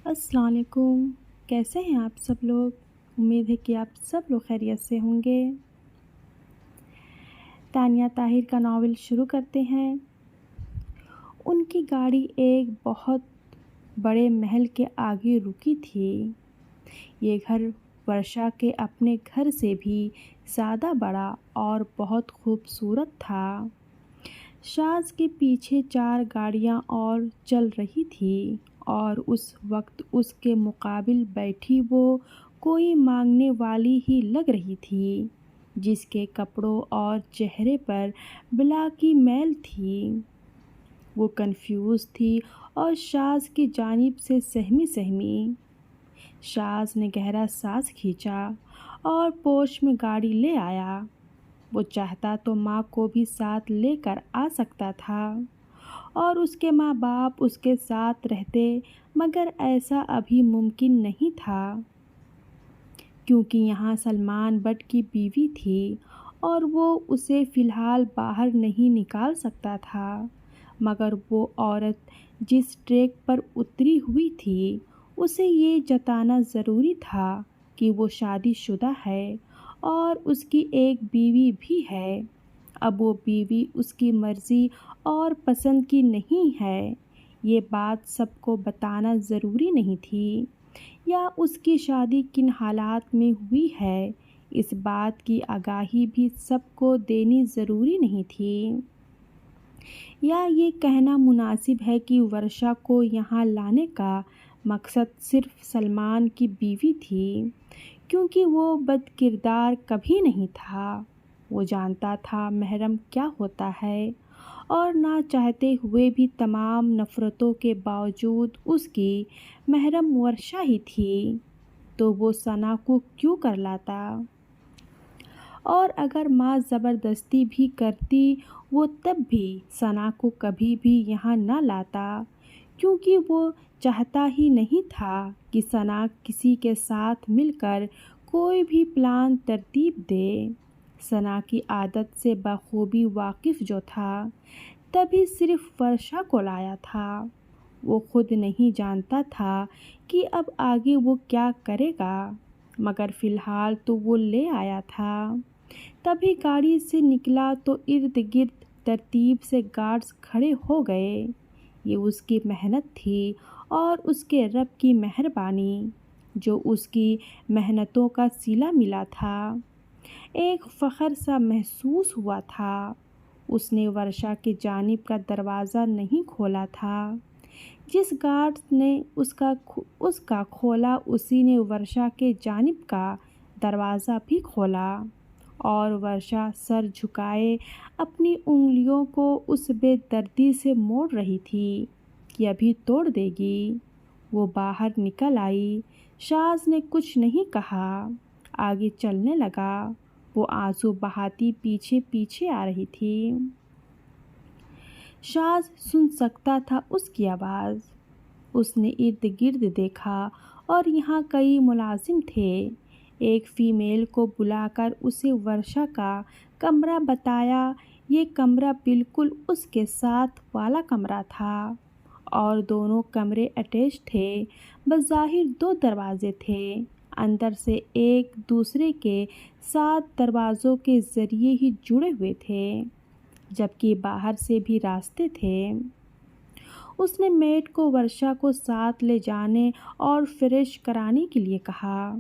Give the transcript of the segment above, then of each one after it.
अस्सलाम वालेकुम। कैसे हैं आप सब लोग? उम्मीद है कि आप सब लोग खैरियत से होंगे। तानिया ताहिर का नावल शुरू करते हैं। उनकी गाड़ी एक बहुत बड़े महल के आगे रुकी थी। ये घर वर्षा के अपने घर से भी ज़्यादा बड़ा और बहुत खूबसूरत था। शाज़ के पीछे 4 गाड़ियाँ और चल रही थी और उस वक्त उसके मुकाबिल बैठी वो कोई मांगने वाली ही लग रही थी, जिसके कपड़ों और चेहरे पर बला की मैल थी। वो कन्फ्यूज़ थी और शाज़ की जानिब से सहमी-सहमी। शाज़ ने गहरा साँस खींचा और पोश में गाड़ी ले आया। वो चाहता तो माँ को भी साथ लेकर आ सकता था और उसके माँ-बाप उसके साथ रहते, मगर ऐसा अभी मुमकिन नहीं था, क्योंकि यहाँ सलमान बट की बीवी थी और वो उसे फ़िलहाल बाहर नहीं निकाल सकता था। मगर वो औरत जिस ट्रैक पर उतरी हुई थी, उसे ये जताना ज़रूरी था कि वो शादीशुदा है और उसकी एक बीवी भी है। अब वो बीवी उसकी मर्ज़ी और पसंद की नहीं है, ये बात सबको बताना ज़रूरी नहीं थी, या उसकी शादी किन हालात में हुई है, इस बात की आगाही भी सबको देनी ज़रूरी नहीं थी। या ये कहना मुनासिब है कि वर्षा को यहाँ लाने का मकसद सिर्फ सलमान की बीवी थी, क्योंकि वो बदकिरदार कभी नहीं था। वो जानता था महरम क्या होता है और ना चाहते हुए भी तमाम नफ़रतों के बावजूद उसकी महरम वर्षा ही थी, तो वो सना को क्यों कर लाता? और अगर माँ ज़बरदस्ती भी करती, वो तब भी सना को कभी भी यहाँ न लाता, क्योंकि वो चाहता ही नहीं था कि सना किसी के साथ मिलकर कोई भी प्लान तरतीब दे। सना की आदत से बखूबी वाकिफ़ जो था, तभी सिर्फ वर्षा को लाया था। वो खुद नहीं जानता था कि अब आगे वो क्या करेगा, मगर फ़िलहाल तो वो ले आया था। तभी गाड़ी से निकला तो इर्द गिर्द तरतीब से गार्ड्स खड़े हो गए। ये उसकी मेहनत थी और उसके रब की मेहरबानी, जो उसकी मेहनतों का सिला मिला था। एक फ़ख्र सा महसूस हुआ था। उसने वर्षा की जानिब का दरवाज़ा नहीं खोला था। जिस गार्ड ने उसका खोला, उसी ने वर्षा के जानिब का दरवाज़ा भी खोला और वर्षा सर झुकाए अपनी उंगलियों को उस बेदर्दी से मोड़ रही थी कि अभी तोड़ देगी। वो बाहर निकल आई। शाज़ ने कुछ नहीं कहा, आगे चलने लगा। वो आंसू बहाती पीछे पीछे आ रही थी। शाज़ सुन सकता था उसकी आवाज़। उसने इर्द गिर्द देखा और यहाँ कई मुलाजिम थे। एक फ़ीमेल को बुलाकर उसे वर्षा का कमरा बताया। ये कमरा बिल्कुल उसके साथ वाला कमरा था और दोनों कमरे अटैच थे। बज़ाहिर 2 दरवाज़े थे, अंदर से एक दूसरे के साथ दरवाज़ों के ज़रिए ही जुड़े हुए थे, जबकि बाहर से भी रास्ते थे। उसने मेड को वर्षा को साथ ले जाने और फ्रेश कराने के लिए कहा।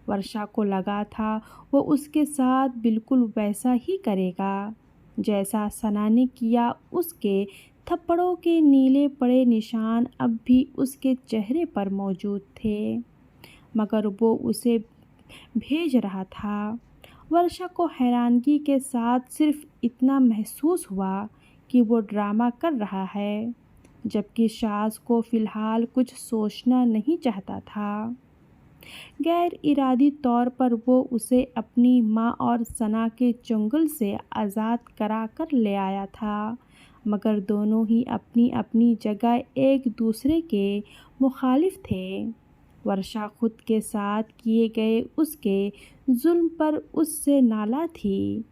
वर्षा को लगा था वो उसके साथ बिल्कुल वैसा ही करेगा जैसा सना ने किया। उसके थप्पड़ों के नीले पड़े निशान अब भी उसके चेहरे पर मौजूद थे, मगर वो उसे भेज रहा था। वर्षा को हैरानगी के साथ सिर्फ इतना महसूस हुआ कि वो ड्रामा कर रहा है, जबकि शाज़ को फ़िलहाल कुछ सोचना नहीं चाहता था। गैर इरादी तौर पर वो उसे अपनी माँ और सना के चंगुल से आज़ाद करा कर ले आया था, मगर दोनों ही अपनी अपनी जगह एक दूसरे के मुखालिफ थे। वर्षा खुद के साथ किए गए उसके जुल्म पर उससे नाला थी,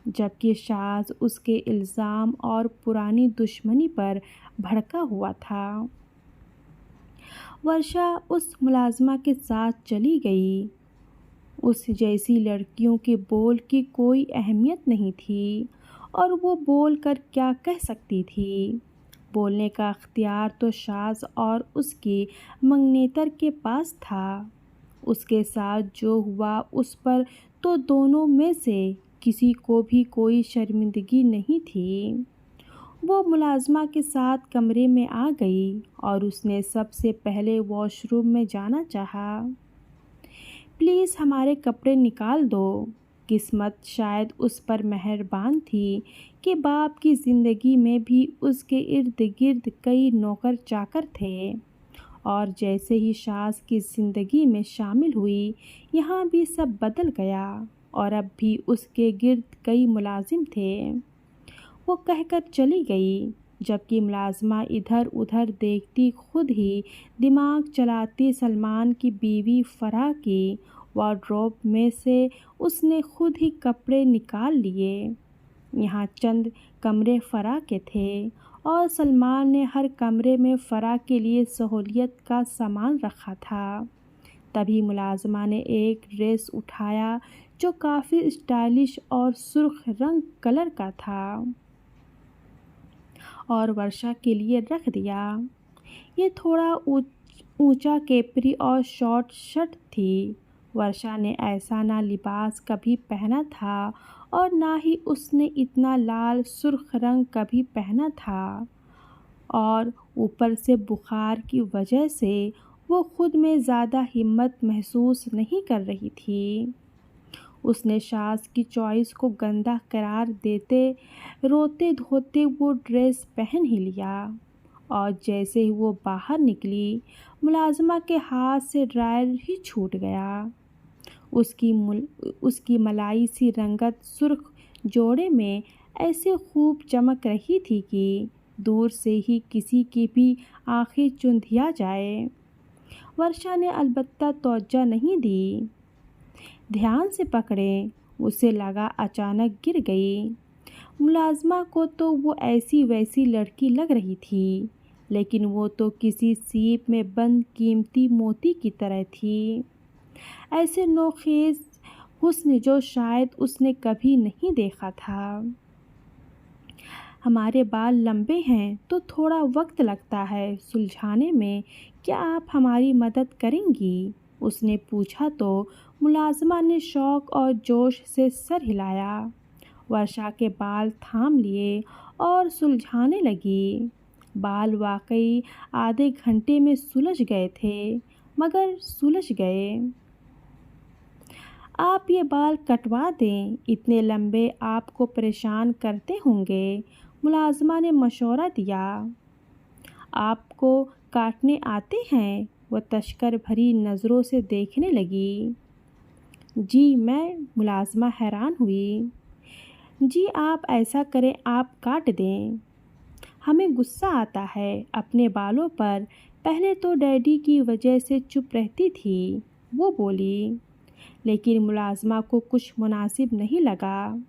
जबकि शाज़ उसके इल्ज़ाम और पुरानी दुश्मनी पर भड़का हुआ था। वर्षा उस मुलाज़िमा के साथ चली गई। उस जैसी लड़कियों के बोल की कोई अहमियत नहीं थी और वो बोल कर क्या कह सकती थी। बोलने का अख्तियार तो शाज़ और उसकी मंगनेतर के पास था। उसके साथ जो हुआ उस पर तो दोनों में से किसी को भी कोई शर्मिंदगी नहीं थी। वो मुलाज़िमा के साथ कमरे में आ गई और उसने सबसे पहले वॉशरूम में जाना चाहा। प्लीज़ हमारे कपड़े निकाल दो। किस्मत शायद उस पर मेहरबान थी कि बाप की ज़िंदगी में भी उसके इर्द गिर्द कई नौकर चाकर थे और जैसे ही शाज़ की ज़िंदगी में शामिल हुई, यहाँ भी सब बदल गया और अब भी उसके गिर्द कई मुलाजिम थे। वो कहकर चली गई, जबकि मुलाज़िमा इधर उधर देखती खुद ही दिमाग चलाती सलमान की बीवी फ़राह की वार्डरोब में से उसने खुद ही कपड़े निकाल लिए। यहाँ चंद कमरे फ़राह के थे और सलमान ने हर कमरे में फ़राह के लिए सहूलियत का सामान रखा था। तभी मुलाज़िमा ने एक ड्रेस उठाया जो काफ़ी स्टाइलिश और सुर्ख रंग कलर का था और वर्षा के लिए रख दिया। ये थोड़ा ऊंचा केपरी और शॉर्ट शर्ट थी। वर्षा ने ऐसा ना लिबास कभी पहना था और ना ही उसने इतना लाल सुर्ख रंग कभी पहना था और ऊपर से बुखार की वजह से वो खुद में ज़्यादा हिम्मत महसूस नहीं कर रही थी। उसने शाज़ की चॉइस को गंदा करार देते रोते धोते वो ड्रेस पहन ही लिया और जैसे ही वो बाहर निकली, मुलाज़िमा के हाथ से ड्रायर ही छूट गया। उसकी मलाई सी रंगत सुर्ख जोड़े में ऐसे खूब चमक रही थी कि दूर से ही किसी की भी आंखें चुंधिया जाए। वर्षा ने अलबत्ता तवज्जो नहीं दी। ध्यान से पकड़े, उसे लगा अचानक गिर गई। मुलाज़िमा को तो वो ऐसी वैसी लड़की लग रही थी, लेकिन वो तो किसी सीप में बंद कीमती मोती की तरह थी। ऐसे नोखेज़ हुस्न जो शायद उसने कभी नहीं देखा था। हमारे बाल लंबे हैं तो थोड़ा वक्त लगता है सुलझाने में, क्या आप हमारी मदद करेंगी? उसने पूछा तो मुलाज़िमा ने शौक़ और जोश से सर हिलाया। वर्षा के बाल थाम लिए और सुलझाने लगी। बाल वाकई आधे घंटे में सुलझ गए थे, मगर सुलझ गए। आप ये बाल कटवा दें, इतने लंबे आपको परेशान करते होंगे, मुलाज़िमा ने मशवरा दिया। आपको काटने आते हैं? वह तशकर भरी नज़रों से देखने लगी। जी मैं, मुलाज़िमा हैरान हुई। जी आप ऐसा करें, आप काट दें। हमें गुस्सा आता है अपने बालों पर। पहले तो डैडी की वजह से चुप रहती थी, वो बोली, लेकिन मुलाज़िमा को कुछ मुनासिब नहीं लगा।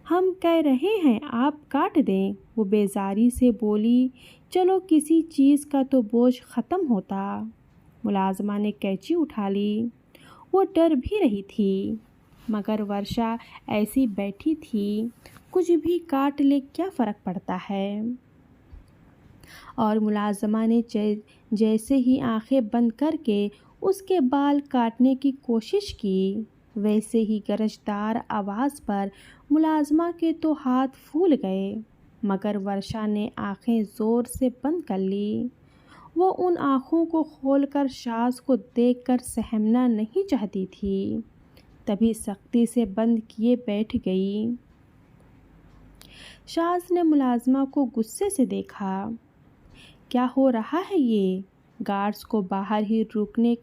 हम कह रहे हैं आप काट दें, वो बेजारी से बोली। चलो किसी चीज़ का तो बोझ ख़त्म होता। मुलाज़िमा ने कैंची उठा ली। वो डर भी रही थी, मगर वर्षा ऐसी बैठी थी, कुछ भी काट ले क्या फ़र्क पड़ता है। और मुलाज़िमा ने जैसे ही आंखें बंद करके उसके बाल काटने की कोशिश की, वैसे ही गरजदार आवाज़ पर मुलाज़िमा के तो हाथ फूल गए, मगर वर्षा ने आंखें ज़ोर से बंद कर ली। वो उन आँखों को खोलकर शाज़ को देखकर सहमना नहीं चाहती थी, तभी सख्ती से बंद किए बैठ गई। शाज़ ने मुलाज़िमा को गुस्से से देखा। क्या हो रहा है ये? गार्ड्स को बाहर ही रुकने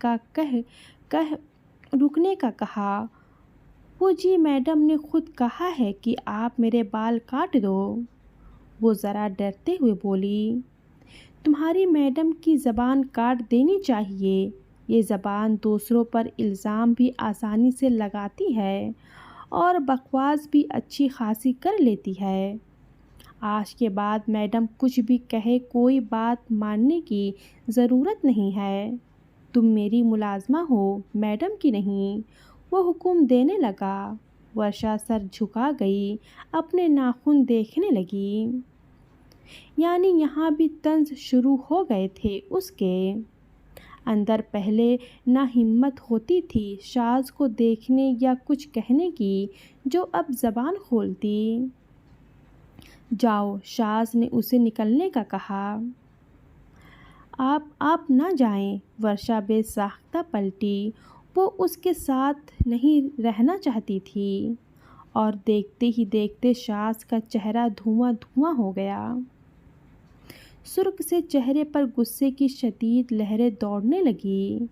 का कहा। वो जी मैडम ने खुद कहा है कि आप मेरे बाल काट दो, वो ज़रा डरते हुए बोली। तुम्हारी मैडम की ज़बान काट देनी चाहिए। ये ज़बान दूसरों पर इल्ज़ाम भी आसानी से लगाती है और बकवास भी अच्छी खासी कर लेती है। आज के बाद मैडम कुछ भी कहे कोई बात मानने की ज़रूरत नहीं है। तुम मेरी मुलाज़मा हो, मैडम की नहीं। वो हुक्म देने लगा। वर्षा सर झुका गई, अपने नाखून देखने लगी। यानी यहाँ भी तंज शुरू हो गए थे उसके अंदर। पहले ना हिम्मत होती थी शाज को देखने या कुछ कहने की, जो अब ज़बान खोलती। जाओ, शाज ने उसे निकलने का कहा। आप ना जाएं। वर्षा बेसाख्ता पलटी। वो उसके साथ नहीं रहना चाहती थी। और देखते ही देखते शाज का चेहरा धुआं धुआं हो गया। सुर्ख से चेहरे पर गुस्से की शदीद लहरें दौड़ने लगी।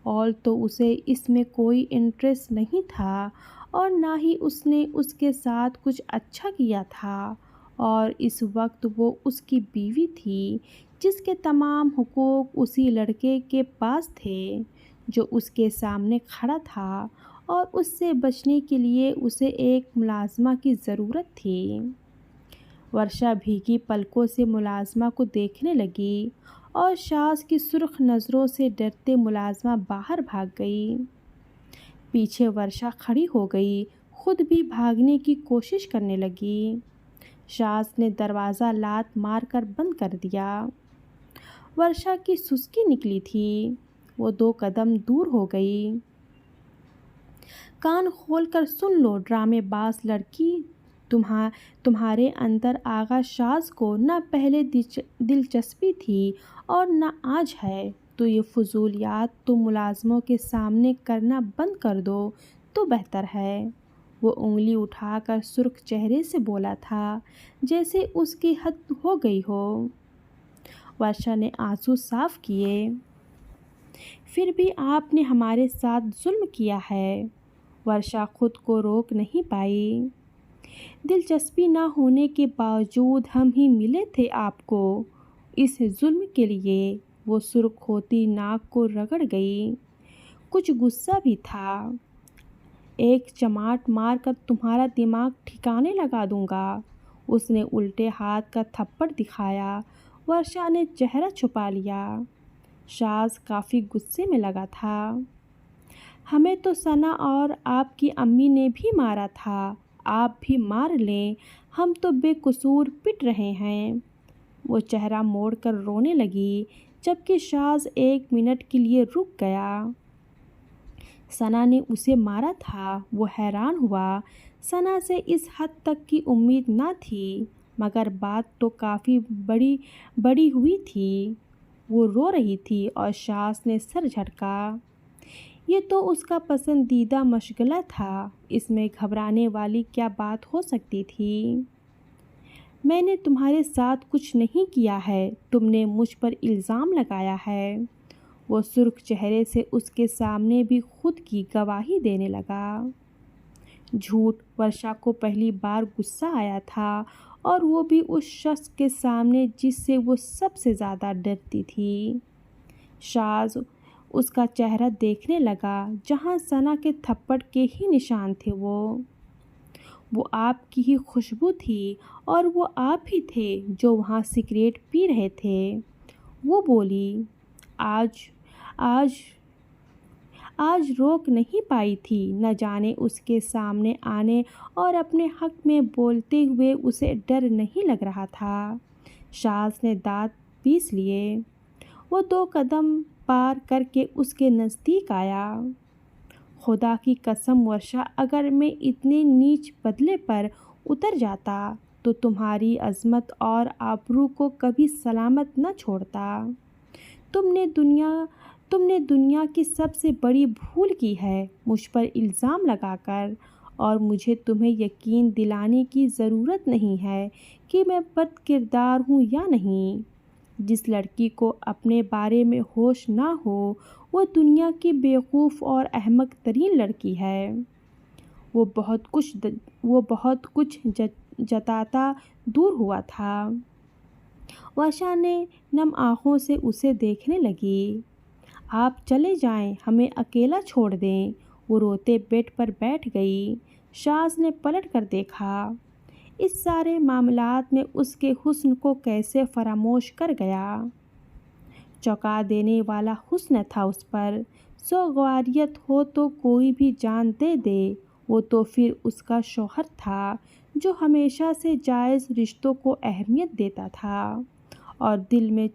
और तो उसे इसमें कोई इंटरेस्ट नहीं था और ना ही उसने उसके साथ कुछ अच्छा किया था। और इस वक्त वो उसकी बीवी थी, जिसके तमाम हुकूक उसी लड़के के पास थे जो उसके सामने खड़ा था, और उससे बचने के लिए उसे एक मुलाज़मा की ज़रूरत थी। वर्षा भीगी पलकों से मुलाज़मा को देखने लगी और शाज की सुर्ख नज़रों से डरते मुलाज़मा बाहर भाग गई। पीछे वर्षा खड़ी हो गई, खुद भी भागने की कोशिश करने लगी। शाज ने दरवाज़ा लात मारकर बंद कर दिया। वर्षा की सुस्ती निकली थी। वो 2 कदम दूर हो गई। कान खोलकर सुन लो ड्रामेबाज लड़की, तुम्हारे अंदर आगा शाज को न पहले दिलचस्पी थी और न आज है। तो ये फजूलियात तुम मुलाजमों के सामने करना बंद कर दो तो बेहतर है। वो उंगली उठाकर सुर्ख चेहरे से बोला था, जैसे उसकी हद हो गई हो। वर्षा ने आंसू साफ किए। फिर भी आपने हमारे साथ जुल्म किया है। वर्षा खुद को रोक नहीं पाई। दिलचस्पी न होने के बावजूद हम ही मिले थे आपको इस जुल्म के लिए। वो सुर्ख होती नाक को रगड़ गई। कुछ गुस्सा भी था। एक चमाट मारकर तुम्हारा दिमाग ठिकाने लगा दूंगा। उसने उल्टे हाथ का थप्पड़ दिखाया। वर्षा ने चेहरा छुपा लिया। शाज काफ़ी गुस्से में लगा था। हमें तो सना और आपकी अम्मी ने भी मारा था, आप भी मार लें, हम तो बेकसूर पिट रहे हैं। वो चेहरा मोड़कर रोने लगी, जबकि शाज 1 मिनट के लिए रुक गया। सना ने उसे मारा था। वो हैरान हुआ। सना से इस हद तक की उम्मीद न थी, मगर बात तो काफ़ी बड़ी हुई थी। वो रो रही थी और शाज ने सर झटका। ये तो उसका पसंदीदा मशगला था, इसमें घबराने वाली क्या बात हो सकती थी। मैंने तुम्हारे साथ कुछ नहीं किया है, तुमने मुझ पर इल्ज़ाम लगाया है। वो सुर्ख चेहरे से उसके सामने भी खुद की गवाही देने लगा। झूठ। वर्षा को पहली बार गुस्सा आया था, और वो भी उस शख्स के सामने जिससे वो सबसे ज़्यादा डरती थी। शाज उसका चेहरा देखने लगा, जहाँ सना के थप्पड़ के ही निशान थे। वो आपकी ही खुशबू थी, और वो आप ही थे जो वहाँ सिगरेट पी रहे थे। वो बोली, आज आज आज रोक नहीं पाई थी। न जाने उसके सामने आने और अपने हक में बोलते हुए उसे डर नहीं लग रहा था। शाज ने दांत पीस लिए। वो 2 कदम पार करके उसके नज़दीक आया। खुदा की कसम वर्षा, अगर मैं इतने नीच बदले पर उतर जाता तो तुम्हारी अज़मत और आबरू को कभी सलामत न छोड़ता। तुमने दुनिया की सबसे बड़ी भूल की है, मुझ पर इल्ज़ाम लगाकर। और मुझे तुम्हें यकीन दिलाने की ज़रूरत नहीं है कि मैं बद किरदार हूँ या नहीं। जिस लड़की को अपने बारे में होश ना हो, वो दुनिया की बेवकूफ़ और अहमक तरीन लड़की है। वो बहुत कुछ जताता दूर हुआ था। वर्षा ने नम आँखों से उसे देखने लगी। आप चले जाएं, हमें अकेला छोड़ दें। वो रोते बेड पर बैठ गई। शाज ने पलट कर देखा। इस सारे मामलात में उसके हुस्न को कैसे फरामोश कर गया। चौंका देने वाला हुस्न था उस पर। सौगवारियत हो तो कोई भी जान दे दे, वो तो फिर उसका शौहर था जो हमेशा से जायज़ रिश्तों को अहमियत देता था और दिल में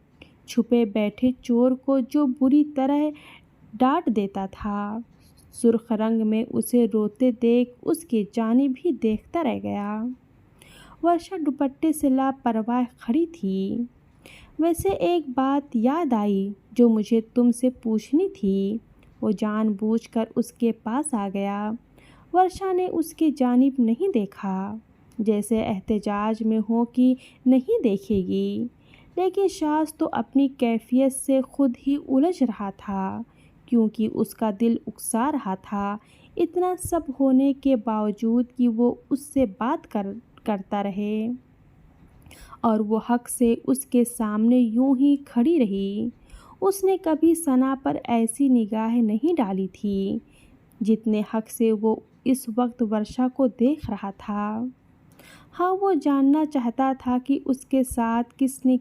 छुपे बैठे चोर को जो बुरी तरह डांट देता था। सुर्ख रंग में उसे रोते देख उसकी जानिब ही देखता रह गया। वर्षा दुपट्टे से लापरवाह खड़ी थी। वैसे एक बात याद आई जो मुझे तुमसे पूछनी थी। वो जानबूझकर उसके पास आ गया। वर्षा ने उसकी जानिब नहीं देखा, जैसे एहतजाज में हो कि नहीं देखेगी, लेकिन शाज़ तो अपनी कैफियत से खुद ही उलझ रहा था, क्योंकि उसका दिल उकसा रहा था इतना सब होने के बावजूद कि वो उससे बात करता रहे और वो हक से उसके सामने यूं ही खड़ी रही। उसने कभी सना पर ऐसी निगाह नहीं डाली थी जितने हक से वो इस वक्त वर्षा को देख रहा था। हाँ, वो जानना चाहता था कि उसके साथ किसने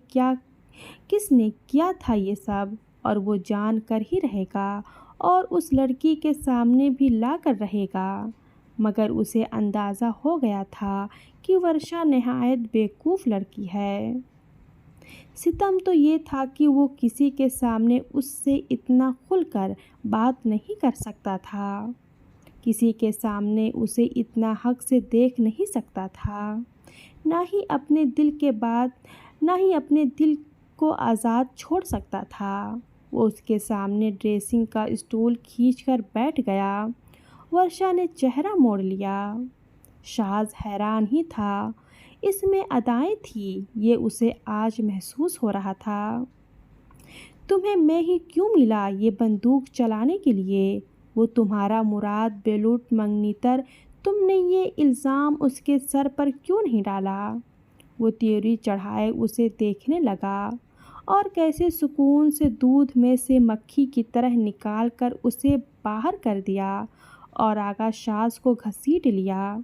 किया था ये सब, और वो जान कर ही रहेगा और उस लड़की के सामने भी ला कर रहेगा। मगर उसे अंदाज़ा हो गया था कि वर्षा नहायत बेवकूफ़ लड़की है। सितम तो ये था कि वो किसी के सामने उससे इतना खुलकर बात नहीं कर सकता था, किसी के सामने उसे इतना हक से देख नहीं सकता था, ना ही अपने दिल को आज़ाद छोड़ सकता था। वो उसके सामने ड्रेसिंग का स्टूल खींचकर बैठ गया। वर्षा ने चेहरा मोड़ लिया। शाज़ हैरान ही था। इसमें अदाएं थी, ये उसे आज महसूस हो रहा था। तुम्हें मैं ही क्यों मिला ये बंदूक चलाने के लिए? वो तुम्हारा मुराद बेलूट मंगनीतर, तुमने ये इल्ज़ाम उसके सर पर क्यों नहीं डाला? वो त्योरी चढ़ाए उसे देखने लगा और कैसे सुकून से दूध में से मक्खी की तरह निकाल कर उसे बाहर कर दिया और आगा शाज़ को घसीट लिया,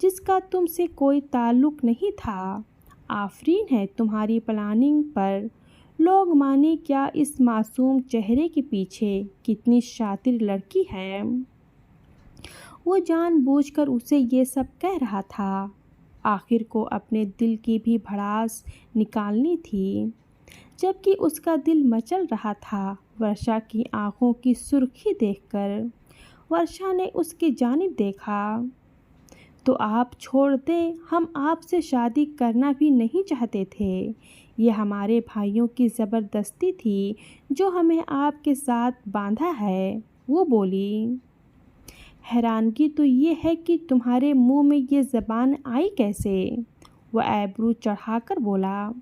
जिसका तुमसे कोई ताल्लुक़ नहीं था। आफरीन है तुम्हारी प्लानिंग पर। लोग माने क्या इस मासूम चेहरे के पीछे कितनी शातिर लड़की है। वो जानबूझकर उसे ये सब कह रहा था। आखिर को अपने दिल की भी भड़ास निकालनी थी, जबकि उसका दिल मचल रहा था वर्षा की आंखों की सुर्खी देखकर। वर्षा ने उसकी जानिब देखा। तो आप छोड़ दें, हम आपसे शादी करना भी नहीं चाहते थे। ये हमारे भाइयों की ज़बरदस्ती थी जो हमें आपके साथ बांधा है, वो बोली। हैरानगी तो ये है कि तुम्हारे मुंह में ये ज़बान आई कैसे? वह ऐब्रू चढ़ाकर बोला।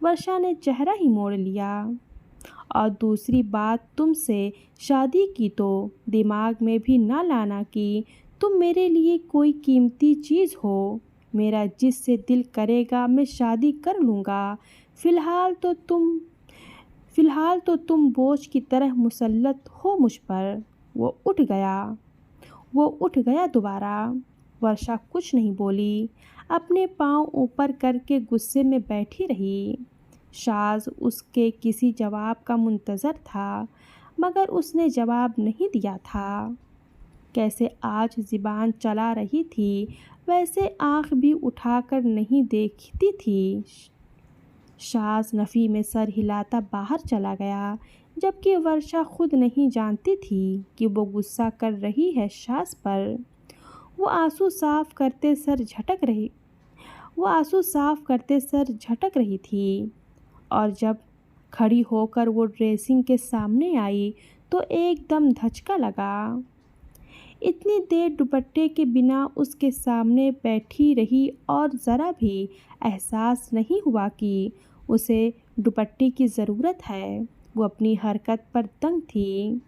वर्षा ने चेहरा ही मोड़ लिया। और दूसरी बात, तुमसे शादी की तो दिमाग में भी ना लाना कि तुम मेरे लिए कोई कीमती चीज़ हो। मेरा जिससे दिल करेगा मैं शादी कर लूँगा। फ़िलहाल तो तुम बोझ की तरह मुसल्लत हो मुझ पर। वो उठ गया दोबारा। वर्षा कुछ नहीं बोली, अपने पाँव ऊपर करके गुस्से में बैठी रही। शाज़ उसके किसी जवाब का मुंतज़र था, मगर उसने जवाब नहीं दिया था। कैसे आज ज़ुबान चला रही थी, वैसे आँख भी उठाकर नहीं देखती थी। शाज़ नफ़ी में सर हिलाता बाहर चला गया, जबकि वर्षा खुद नहीं जानती थी कि वो गुस्सा कर रही है शाज़ पर। वो आंसू साफ़ करते सर झटक रही थी और जब खड़ी होकर वो ड्रेसिंग के सामने आई तो एकदम धचका लगा। इतनी देर दुपट्टे के बिना उसके सामने बैठी रही और ज़रा भी एहसास नहीं हुआ कि उसे दुपट्टे की ज़रूरत है। वो अपनी हरकत पर दंग थी,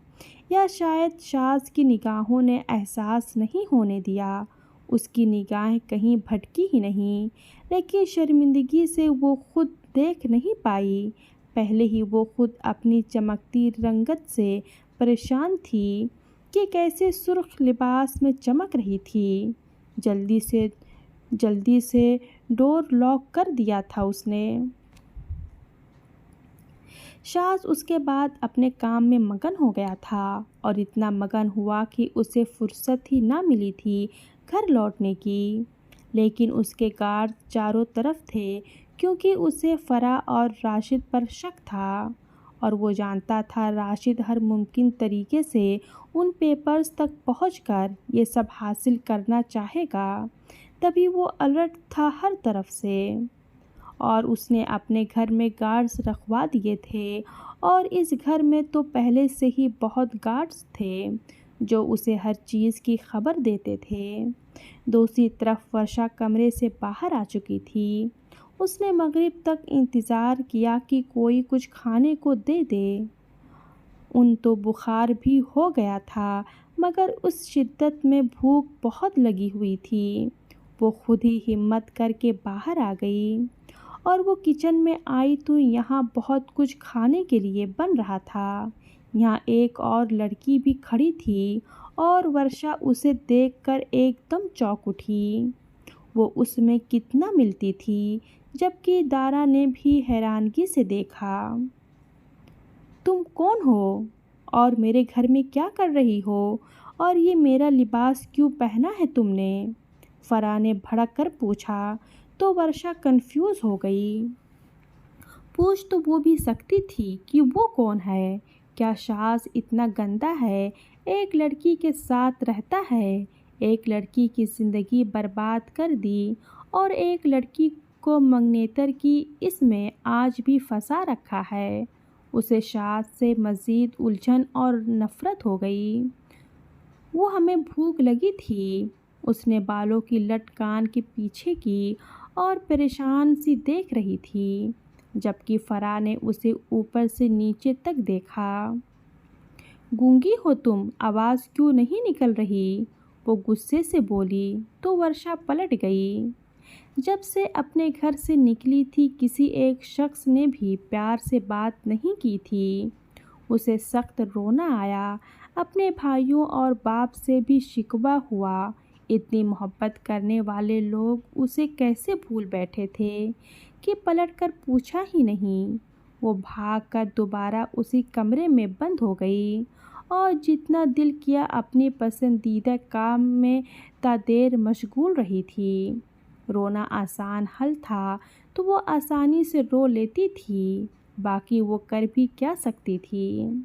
या शायद शाज़ की निगाहों ने एहसास नहीं होने दिया। उसकी निगाहें कहीं भटकी ही नहीं, लेकिन शर्मिंदगी से वो खुद देख नहीं पाई। पहले ही वो खुद अपनी चमकती रंगत से परेशान थी कि कैसे सुर्ख लिबास में चमक रही थी। जल्दी से डोर लॉक कर दिया था उसने। शाज उसके बाद अपने काम में मगन हो गया था और इतना मगन हुआ कि उसे फुर्सत ही ना मिली थी घर लौटने की। लेकिन उसके गार्ड चारों तरफ थे क्योंकि उसे फरा और राशिद पर शक था और वो जानता था राशिद हर मुमकिन तरीके से उन पेपर्स तक पहुंचकर ये सब हासिल करना चाहेगा। तभी वो अलर्ट था हर तरफ से और उसने अपने घर में गार्ड्स रखवा दिए थे और इस घर में तो पहले से ही बहुत गार्ड्स थे जो उसे हर चीज़ की खबर देते थे। दूसरी तरफ वर्षा कमरे से बाहर आ चुकी थी। उसने मगरिब तक इंतज़ार किया कि कोई कुछ खाने को दे दे। उन तो बुखार भी हो गया था मगर उस शिद्दत में भूख बहुत लगी हुई थी। वो खुद ही हिम्मत करके बाहर आ गई और वो किचन में आई तो यहाँ बहुत कुछ खाने के लिए बन रहा था। यहाँ एक और लड़की भी खड़ी थी और वर्षा उसे देखकर एकदम चौंक उठी। वो उसमें कितना मिलती थी, जबकि दारा ने भी हैरानगी से देखा। तुम कौन हो और मेरे घर में क्या कर रही हो और ये मेरा लिबास क्यों पहना है तुमने? फराह ने भड़क कर पूछा तो वर्षा कंफ्यूज हो गई। पूछ तो वो भी सकती थी कि वो कौन है। क्या शाज इतना गंदा है, एक लड़की के साथ रहता है, एक लड़की की ज़िंदगी बर्बाद कर दी और एक लड़की को मंगनेतर की इसमें आज भी फंसा रखा है। उसे शाज से मज़ीद उलझन और नफ़रत हो गई। वो हमें भूख लगी थी, उसने बालों की लट कान के पीछे की और परेशान सी देख रही थी, जबकि फराह ने उसे ऊपर से नीचे तक देखा। गूंगी हो तुम, आवाज़ क्यों नहीं निकल रही? वो गुस्से से बोली तो वर्षा पलट गई। जब से अपने घर से निकली थी किसी एक शख्स ने भी प्यार से बात नहीं की थी। उसे सख्त रोना आया, अपने भाइयों और बाप से भी शिकवा हुआ। इतनी मोहब्बत करने वाले लोग उसे कैसे भूल बैठे थे कि पलटकर पूछा ही नहीं। वो भागकर दोबारा उसी कमरे में बंद हो गई और जितना दिल किया अपनी पसंदीदा काम में तादेर मशगूल रही थी। रोना आसान हल था तो वो आसानी से रो लेती थी, बाकी वो कर भी क्या सकती थी।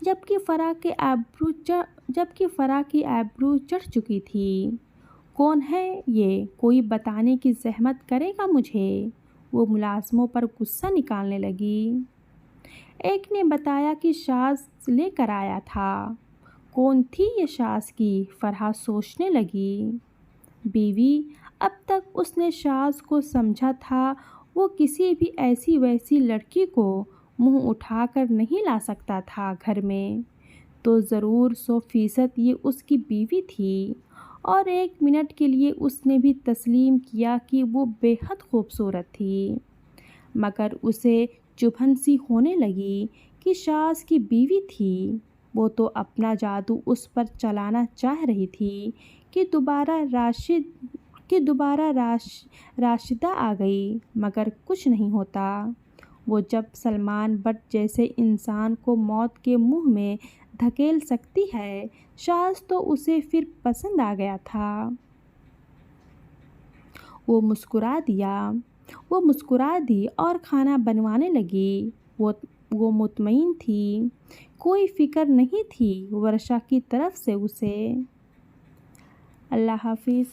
जबकि फराह की आबरू चढ़ चुकी थी। कौन है ये, कोई बताने की जहमत करेगा मुझे? वो मुलाजमों पर गुस्सा निकालने लगी। एक ने बताया कि शाज लेकर आया था। कौन थी ये शाज की? फराह सोचने लगी। बीवी। अब तक उसने शाज को समझा था वो किसी भी ऐसी वैसी लड़की को मुंह उठाकर नहीं ला सकता था घर में, तो ज़रूर 100% ये उसकी बीवी थी। और एक मिनट के लिए उसने भी तस्लीम किया कि वो बेहद खूबसूरत थी, मगर उसे चुभन सी होने लगी कि शाज की बीवी थी। वो तो अपना जादू उस पर चलाना चाह रही थी कि दोबारा राशिदा आ गई, मगर कुछ नहीं होता। वो जब सलमान बट जैसे इंसान को मौत के मुंह में धकेल सकती है, शाज तो उसे फिर पसंद आ गया था। वो मुस्कुरा दी और खाना बनवाने लगी। वो मुतमईन थी, कोई फिक्र नहीं थी वर्षा की तरफ से उसे। अल्लाह हाफिज़।